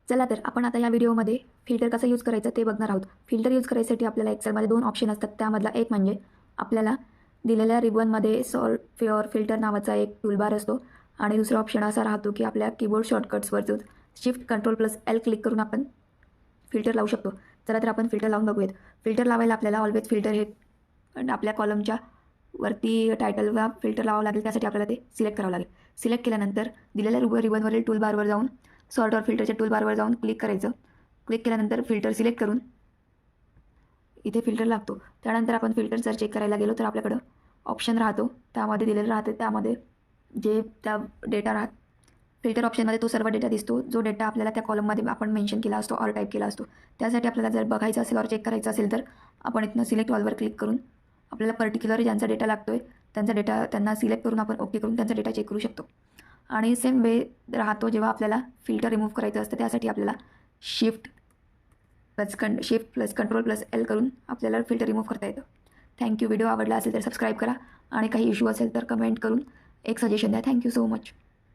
चला तर आपण आता या व्हिडिओमध्ये फिल्टर कसं यूज करायचं ते बघणार आहोत. फिल्टर यूज करायसाठी आपल्याला एक्सेलमध्ये 2 ऑप्शन असतात. त्यामधला एक म्हणजे आपल्याला दिलेल्या रिबनमध्ये सॉर्ट प्युअर फिल्टर नावाचा एक टूलबार असतो आणि दुसरा ऑप्शन असा राहतो की आपल्या कीबोर्ड शॉर्टकट्सवरतून shift control plus L click करून आपण फिल्टर लावू शकतो. चला तर आपण फिल्टर लावून बघूयात. फिल्टर लावायला आपल्याला ऑलवेज फिल्टर हे आपल्या कॉलमच्या वरती टायटलला फिल्टर लावावं लागेल. त्यासाठी आपल्याला ते सिलेक्ट करावं लागेल. सिलेक्ट केल्यानंतर दिलेल्या रिबनवरील टूलबारवर जाऊन सॉर्ट और फिल्टरच्या टूलबारवर जाऊन क्लिक करायचं. क्लिक केल्यानंतर फिल्टर सिलेक्ट करून इथे फिल्टर लागतो. त्यानंतर आपण फिल्टर जर चेक करायला गेलो तर आपल्याकडं ऑप्शन राहतो. त्यामध्ये दिलेलं राहते. त्यामध्ये जे त्या डेटा फिल्टर ऑप्शनमध्ये तो सर्व डेटा दिसतो जो डेटा आपल्याला त्या कॉलममध्ये आपण मेन्शन केला असतो और टाईप केला असतो. त्यासाठी आपल्याला जर बघायचं असेल और चेक करायचं असेल तर आपण इथनं सिलेक्ट ऑलवर क्लिक करून आपल्याला पर्टिक्युलर ज्यांचा डेटा लागतो आहे त्यांचा डेटा त्यांना सिलेक्ट करून आपण ओके करून त्यांचा डेटा चेक करू शकतो. आणि सेम वे राहतो जेव्हा आपल्याला फिल्टर रिमूव्ह करायचं असतं. त्यासाठी आपल्याला shift plus control plus L करून आपल्याला फिल्टर रिमूव्ह करता येतं. थँक्यू. व्हिडिओ आवडला असेल तर सबस्क्राईब करा आणि काही इश्यू असेल तर कमेंट करून एक सजेशन द्या. Thank you so much.